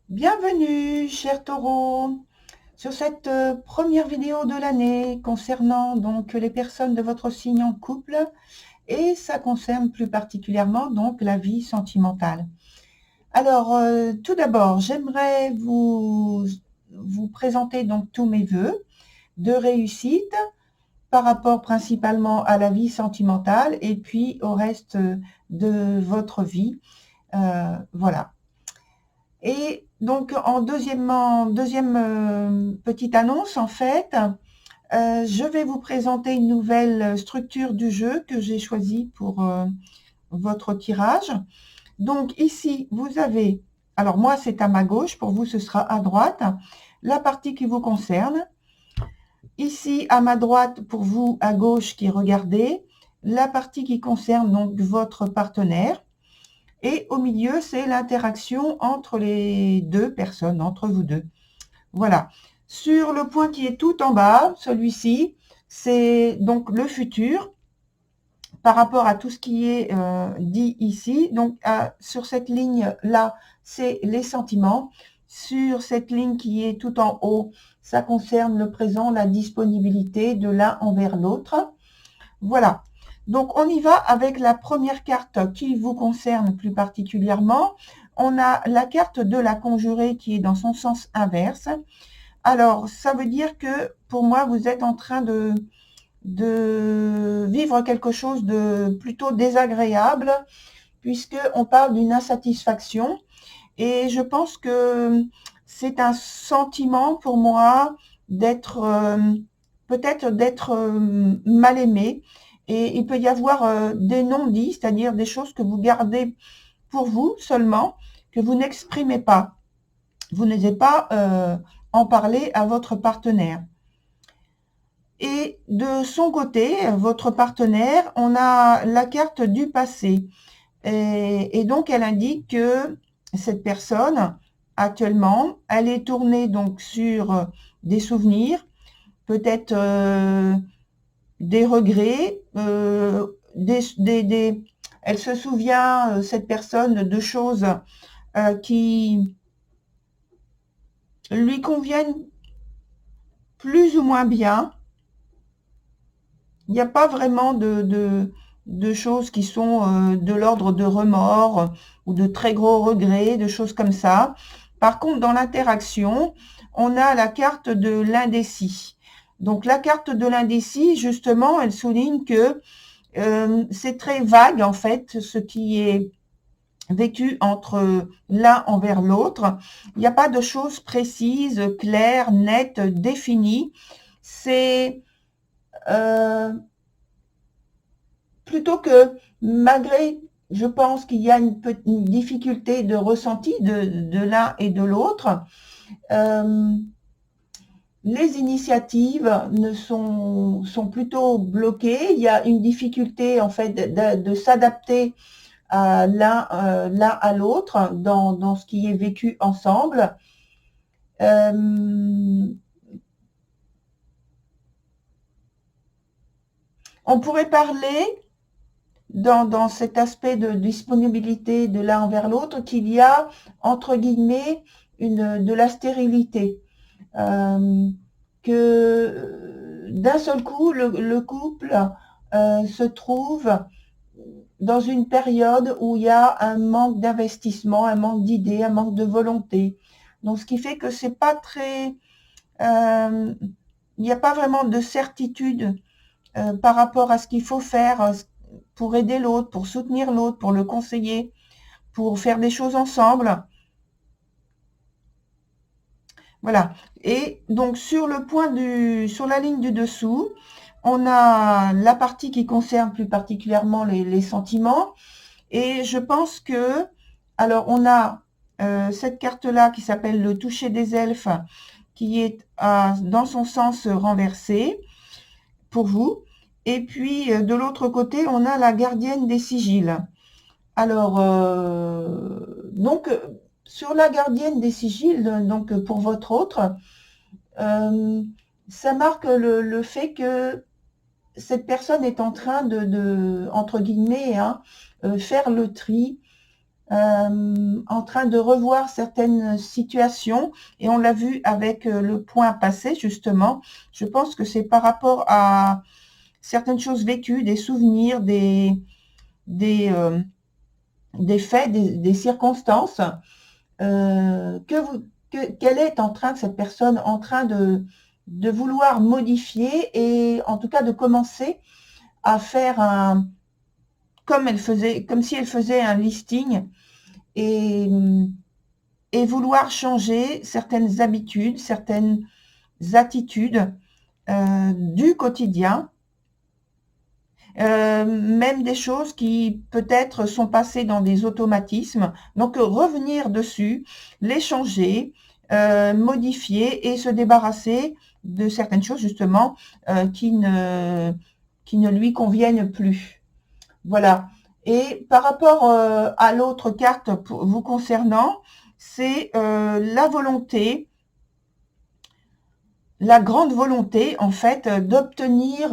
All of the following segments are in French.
Bienvenue, cher Taureau, sur cette première vidéo de l'année concernant donc les personnes de votre signe en couple et ça concerne plus particulièrement donc la vie sentimentale. Alors, tout d'abord, j'aimerais vous présenter donc tous mes vœux de réussite par rapport principalement à la vie sentimentale et puis au reste de votre vie. Voilà. Et donc, en deuxième petite annonce, en fait, je vais vous présenter une nouvelle structure du jeu que j'ai choisie pour votre tirage. Donc ici, vous avez, alors moi c'est à ma gauche, pour vous ce sera à droite, la partie qui vous concerne. Ici à ma droite, pour vous à gauche qui regardez, la partie qui concerne donc votre partenaire. Et au milieu, c'est l'interaction entre les deux personnes, entre vous deux. Voilà. Sur le point qui est tout en bas, celui-ci, c'est donc le futur par rapport à tout ce qui est dit ici. Donc, sur cette ligne-là, c'est les sentiments. Sur cette ligne qui est tout en haut, ça concerne le présent, la disponibilité de l'un envers l'autre. Voilà. Donc, on y va avec la première carte qui vous concerne plus particulièrement. On a la carte de la conjurée qui est dans son sens inverse. Alors, ça veut dire que pour moi, vous êtes en train de vivre quelque chose de plutôt désagréable, puisqu'on parle d'une insatisfaction. Et je pense que c'est un sentiment pour moi d'être, peut-être d'être mal aimé. Et il peut y avoir des non-dits, c'est-à-dire des choses que vous gardez pour vous seulement, que vous n'exprimez pas. Vous n'osez pas en parler à votre partenaire. Et de son côté, votre partenaire, on a la carte du passé. Et donc, elle indique que cette personne, actuellement, elle est tournée donc sur des souvenirs, peut-être des regrets, elle se souvient, cette personne, de choses qui lui conviennent plus ou moins bien. Il n'y a pas vraiment de choses qui sont de l'ordre de remords ou de très gros regrets, de choses comme ça. Par contre, dans l'interaction, on a la carte de l'indécis. Donc, la carte de l'indécis, justement, elle souligne que c'est très vague, en fait, ce qui est vécu entre l'un envers l'autre. Il n'y a pas de choses précises, claires, nettes, définies. C'est plutôt que, malgré, je pense qu'il y a une difficulté de ressenti de l'un et de l'autre, euh, les initiatives sont plutôt bloquées. Il y a une difficulté en fait de s'adapter à l'un à l'autre dans ce qui est vécu ensemble. On pourrait parler dans cet aspect de disponibilité de l'un envers l'autre qu'il y a entre guillemets de la stérilité. Que d'un seul coup, le couple se trouve dans une période où il y a un manque d'investissement, un manque d'idées, un manque de volonté. Donc, ce qui fait que c'est pas très, il n'y a pas vraiment de certitude par rapport à ce qu'il faut faire pour aider l'autre, pour soutenir l'autre, pour le conseiller, pour faire des choses ensemble. Voilà. Et donc sur sur la ligne du dessous, on a la partie qui concerne plus particulièrement les sentiments. Et je pense que, alors on a cette carte-là qui s'appelle le toucher des elfes, qui est dans son sens renversé pour vous. Et puis de l'autre côté, on a la gardienne des sigils. Alors, donc, sur la gardienne des sigils, donc pour votre autre, ça marque le fait que cette personne est en train entre guillemets, hein, faire le tri en train de revoir certaines situations, et on l'a vu avec le point passé, justement. Je pense que c'est par rapport à certaines choses vécues, des souvenirs, des, euh, des faits, des circonstances, qu'elle est en train, cette personne, en train de vouloir modifier, et en tout cas de commencer à faire comme si elle faisait un listing, et, et vouloir changer certaines habitudes, certaines attitudes du quotidien, même des choses qui peut-être sont passées dans des automatismes. Donc revenir dessus, les changer, modifier et se débarrasser de certaines choses justement qui ne lui conviennent plus. Voilà. Et par rapport à l'autre carte vous concernant, c'est la volonté, la grande volonté en fait d'obtenir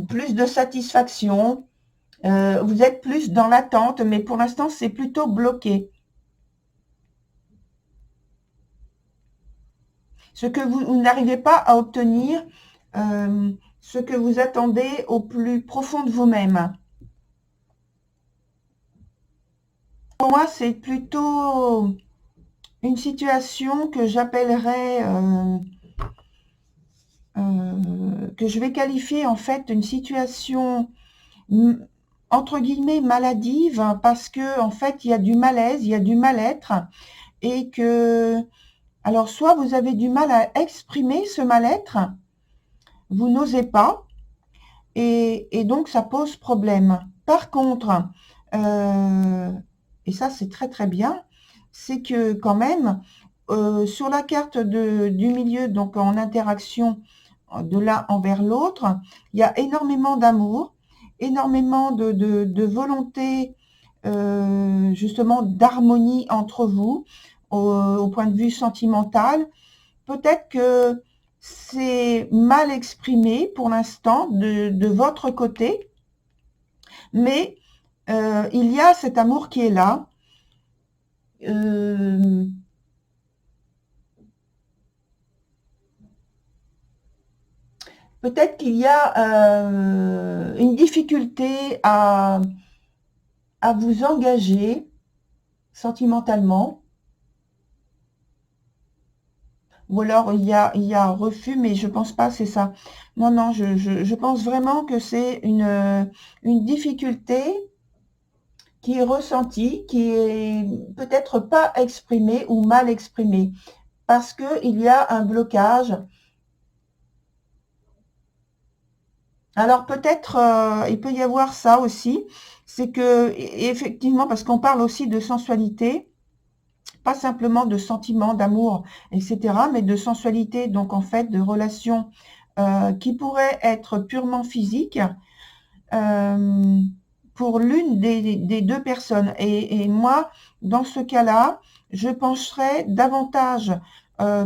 plus de satisfaction. Vous êtes plus dans l'attente, mais pour l'instant c'est plutôt bloqué. Ce que vous n'arrivez pas à obtenir, ce que vous attendez au plus profond de vous-même. Pour moi, c'est plutôt une situation que j'appellerais, que je vais qualifier en fait une situation entre guillemets maladive, parce que en fait il y a du malaise, il y a du mal-être, et que alors soit vous avez du mal à exprimer ce mal-être, vous n'osez pas, et donc ça pose problème. Par contre, et ça c'est très très bien, c'est que quand même sur la carte du milieu, donc en interaction de l'un envers l'autre, il y a énormément d'amour, énormément de volonté, justement d'harmonie entre vous, au point de vue sentimental. Peut-être que c'est mal exprimé pour l'instant de votre côté, mais il y a cet amour qui est là. Peut-être qu'il y a une difficulté à vous engager sentimentalement, ou alors il y a un refus, mais je pense pas, c'est ça. Non, non, je pense vraiment que c'est une difficulté qui est ressentie, qui est peut-être pas exprimée ou mal exprimée, parce qu'il y a un blocage. Alors peut-être, il peut y avoir ça aussi, c'est que effectivement, parce qu'on parle aussi de sensualité, pas simplement de sentiments, d'amour, etc., mais de sensualité, donc en fait de relations qui pourraient être purement physiques pour l'une des deux personnes. Et moi, dans ce cas-là, je pencherais davantage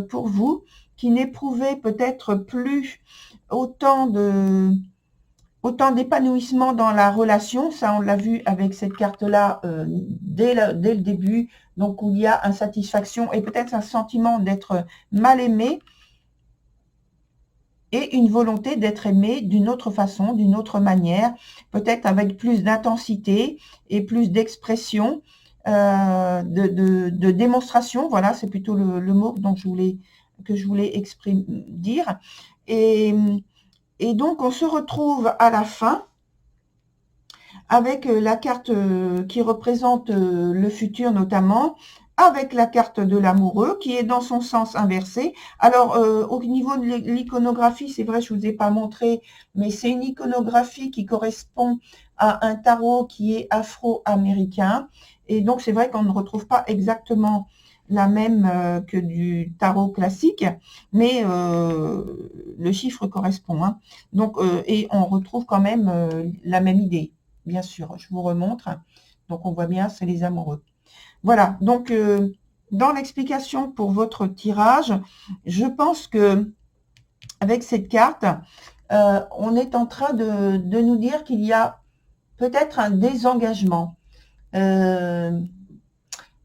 pour vous qui n'éprouvez peut-être plus autant d'épanouissement dans la relation. Ça, on l'a vu avec cette carte-là dès le début, donc où il y a insatisfaction et peut-être un sentiment d'être mal aimé et une volonté d'être aimé d'une autre façon, d'une autre manière, peut-être avec plus d'intensité et plus d'expression, de démonstration. Voilà, c'est plutôt le mot que je voulais dire. Et donc, on se retrouve à la fin avec la carte qui représente le futur notamment, avec la carte de l'amoureux qui est dans son sens inversé. Alors, au niveau de l'iconographie, c'est vrai, je ne vous ai pas montré, mais c'est une iconographie qui correspond à un tarot qui est afro-américain. Et donc, c'est vrai qu'on ne retrouve pas exactement la même que du tarot classique, mais le chiffre correspond. Hein. Donc, et on retrouve quand même la même idée. Bien sûr, je vous remontre. Donc, on voit bien, c'est les amoureux. Voilà, donc, dans l'explication pour votre tirage, je pense que avec cette carte, on est en train de nous dire qu'il y a peut-être un désengagement.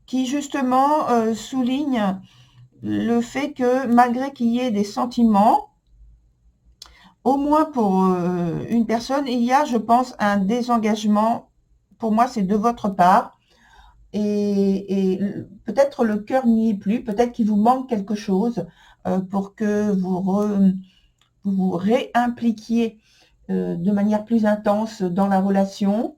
qui justement souligne le fait que malgré qu'il y ait des sentiments, au moins pour une personne, il y a, je pense, un désengagement. Pour moi, c'est de votre part. Et peut-être le cœur n'y est plus, peut-être qu'il vous manque quelque chose pour que vous réimpliquiez de manière plus intense dans la relation.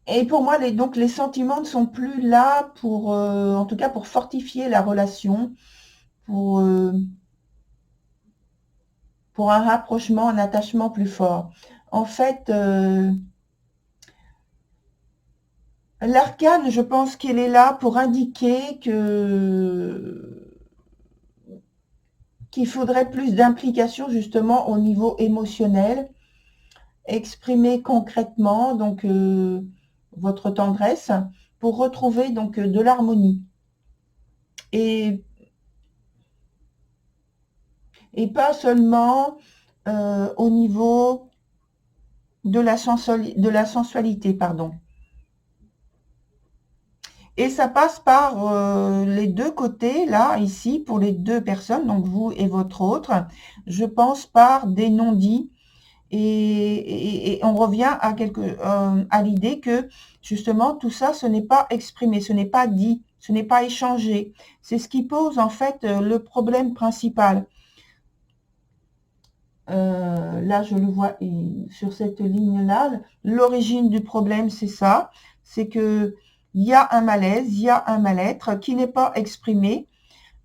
Et pour moi, donc les sentiments ne sont plus là pour, en tout cas, pour fortifier la relation, pour, euh, pour un rapprochement, un attachement plus fort. En fait, l'arcane, je pense qu'elle est là pour indiquer qu'il faudrait plus d'implication justement au niveau émotionnel, exprimer concrètement donc votre tendresse pour retrouver donc de l'harmonie et pas seulement au niveau de la sensualité, pardon. Et ça passe par les deux côtés, là, ici, pour les deux personnes, donc vous et votre autre, je pense par des non-dits. Et on revient à l'idée que, justement, tout ça, ce n'est pas exprimé, ce n'est pas dit, ce n'est pas échangé. C'est ce qui pose, en fait, le problème principal. Là, je le vois sur cette ligne-là. L'origine du problème, c'est ça. C'est que il y a un malaise, il y a un mal-être qui n'est pas exprimé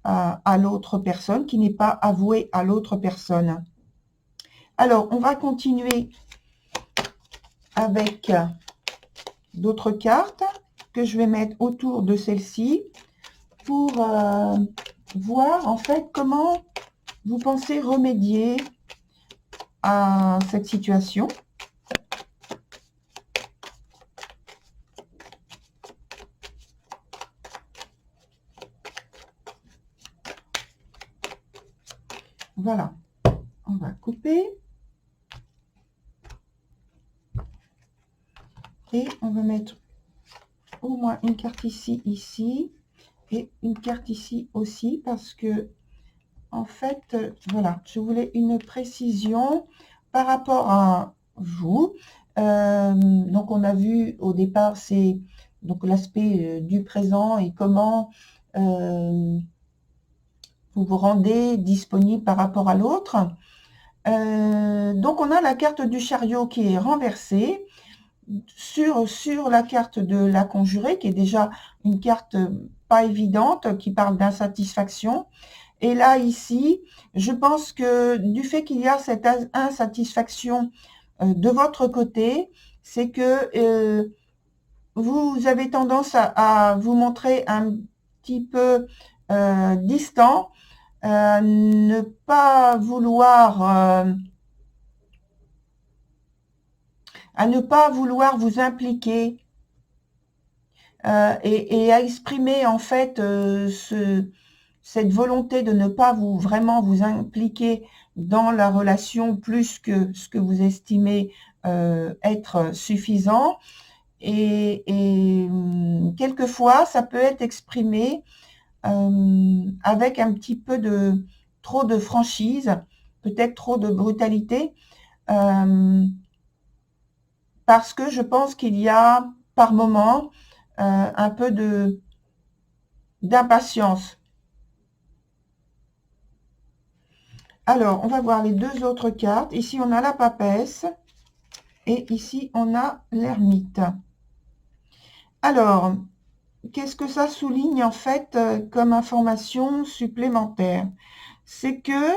à l'autre personne, qui n'est pas avoué à l'autre personne. Alors, on va continuer avec d'autres cartes que je vais mettre autour de celle-ci pour voir en fait comment vous pensez remédier à cette situation. Voilà, on va couper. Et on va mettre au moins une carte ici, ici, et une carte ici aussi, parce que, en fait, voilà, je voulais une précision par rapport à vous. Donc, on a vu au départ, c'est donc l'aspect du présent et comment vous vous rendez disponible par rapport à l'autre. Donc, on a la carte du chariot qui est renversée sur la carte de la conjurée, qui est déjà une carte pas évidente, qui parle d'insatisfaction. Et là, ici, je pense que du fait qu'il y a cette insatisfaction de votre côté, c'est que vous avez tendance à vous montrer un petit peu distant, ne pas vouloir vous impliquer et à exprimer en fait cette volonté de ne pas vraiment vous impliquer dans la relation plus que ce que vous estimez être suffisant. Et quelquefois, ça peut être exprimé avec un petit peu de trop de franchise, peut-être trop de brutalité, parce que je pense qu'il y a par moment un peu d'impatience. Alors, on va voir les deux autres cartes. Ici, on a la papesse et ici, on a l'ermite. Alors, qu'est-ce que ça souligne en fait comme information supplémentaire? C'est que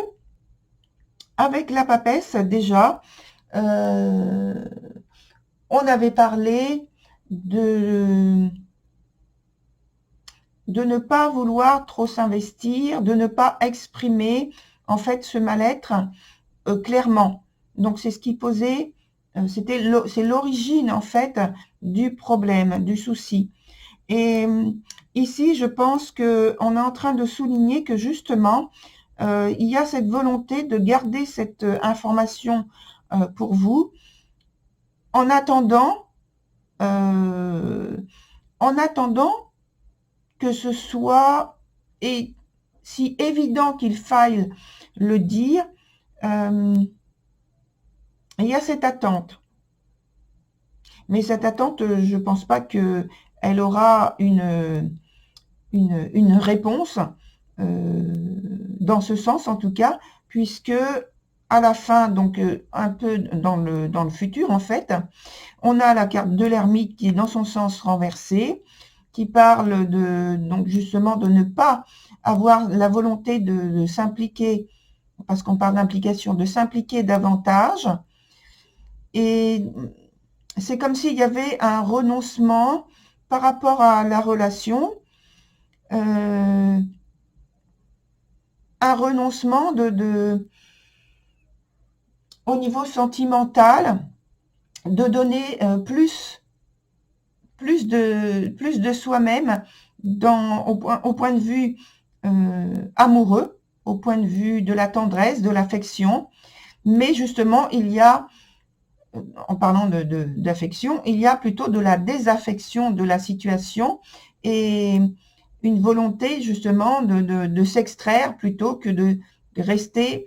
avec la papesse, déjà, on avait parlé de ne pas vouloir trop s'investir, de ne pas exprimer en fait ce mal-être clairement. Donc c'est ce qui posait, c'est l'origine en fait du problème, du souci. Et ici, je pense qu'on est en train de souligner que justement, il y a cette volonté de garder cette information pour vous, en attendant, euh, en attendant que ce soit si évident qu'il faille le dire, il y a cette attente. Mais cette attente, je ne pense pas qu'elle aura une réponse, dans ce sens en tout cas, puisque à la fin, donc un peu dans le futur en fait, on a la carte de l'ermite qui est dans son sens renversé, qui parle donc justement de ne pas avoir la volonté de s'impliquer, parce qu'on parle d'implication, de s'impliquer davantage. Et c'est comme s'il y avait un renoncement par rapport à la relation, un renoncement au niveau sentimental, de donner plus de soi-même au point de vue amoureux, au point de vue de la tendresse, de l'affection. Mais justement, il y a, en parlant d'affection, il y a plutôt de la désaffection de la situation et une volonté justement de s'extraire plutôt que de rester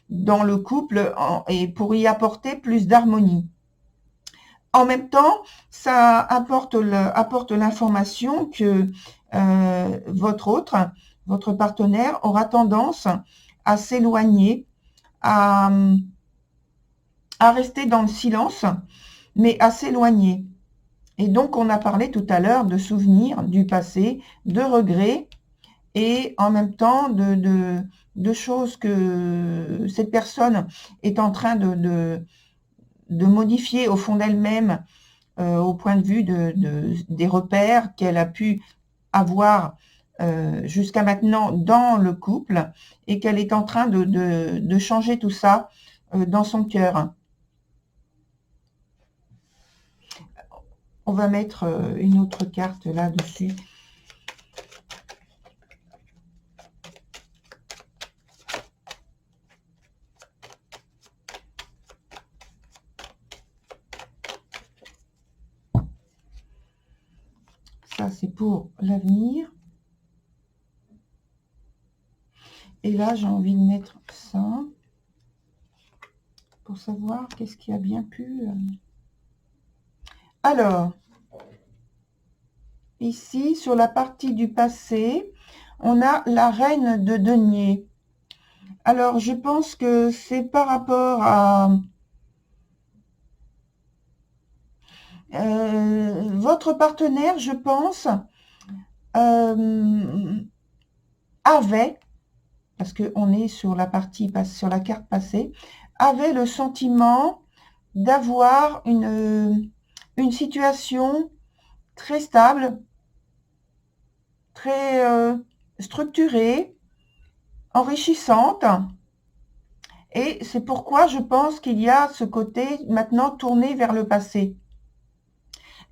dans le couple et pour y apporter plus d'harmonie. En même temps, ça apporte l'information que votre partenaire aura tendance à s'éloigner, à rester dans le silence, mais à s'éloigner. Et donc, on a parlé tout à l'heure de souvenirs du passé, de regrets, et en même temps de choses que cette personne est en train de modifier au fond d'elle-même, au point de vue des repères qu'elle a pu avoir jusqu'à maintenant dans le couple, et qu'elle est en train de changer tout ça dans son cœur. On va mettre une autre carte là-dessus. Ça, c'est pour l'avenir. Et là, j'ai envie de mettre ça pour savoir qu'est-ce qui a bien pu... Alors, ici, sur la partie du passé, on a la reine de denier. Alors, je pense que c'est par rapport à... votre partenaire, je pense, avait, parce qu'on est sur la partie, sur la carte passée, avait le sentiment d'avoir une situation très stable, très structurée, enrichissante. Et c'est pourquoi je pense qu'il y a ce côté maintenant tourné vers le passé.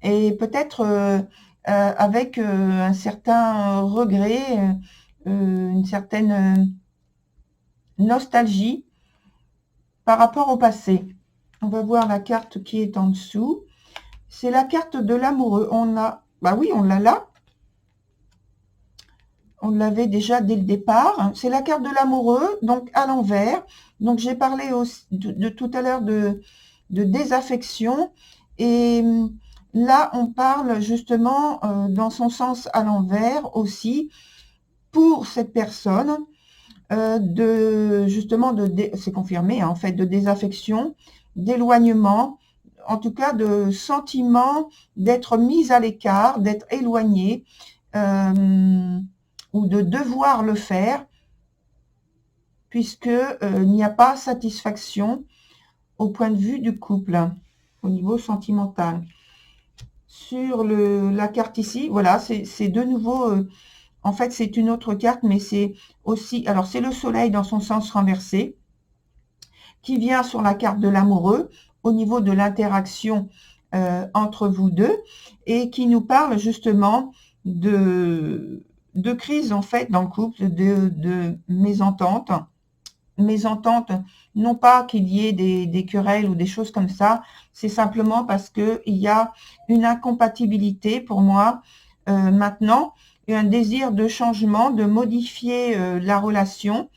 Et peut-être avec un certain regret, une certaine nostalgie par rapport au passé. On va voir la carte qui est en dessous. C'est la carte de l'amoureux. On a, bah oui, on l'a là. On l'avait déjà dès le départ. C'est la carte de l'amoureux, donc à l'envers. Donc j'ai parlé aussi de tout à l'heure de désaffection. Et là, on parle justement dans son sens à l'envers aussi pour cette personne c'est confirmé hein, en fait, de désaffection, d'éloignement, en tout cas de sentiment d'être mise à l'écart, d'être éloignée ou de devoir le faire puisque il n'y a pas satisfaction au point de vue du couple, au niveau sentimental. Sur la carte ici, voilà, c'est de nouveau, en fait, c'est une autre carte, mais c'est aussi, alors c'est le soleil dans son sens renversé, qui vient sur la carte de l'amoureux, au niveau de l'interaction entre vous deux, et qui nous parle justement de crise, en fait, dans le couple, de mésentente, mésentente, non pas qu'il y ait des querelles ou des choses comme ça, c'est simplement parce qu'il y a une incompatibilité pour moi maintenant, et un désir de changement, de modifier la relation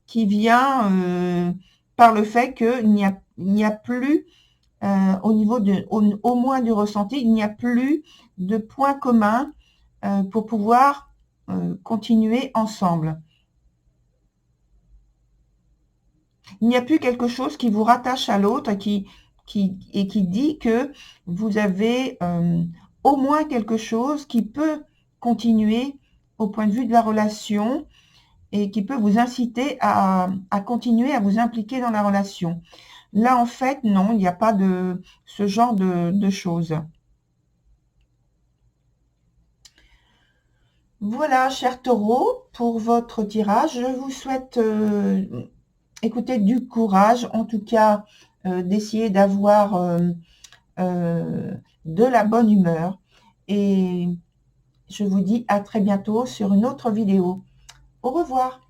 qui vient par le fait qu'il n'y a plus, au niveau au moins du ressenti, il n'y a plus de points communs pour pouvoir continuer ensemble. Il n'y a plus quelque chose qui vous rattache à l'autre et qui dit que vous avez au moins quelque chose qui peut continuer au point de vue de la relation et qui peut vous inciter à continuer à vous impliquer dans la relation. Là, en fait, non, il n'y a pas de ce genre de choses. Voilà, cher taureau, pour votre tirage. Je vous souhaite écoutez, du courage, en tout cas, d'essayer d'avoir de la bonne humeur. Et je vous dis à très bientôt sur une autre vidéo. Au revoir.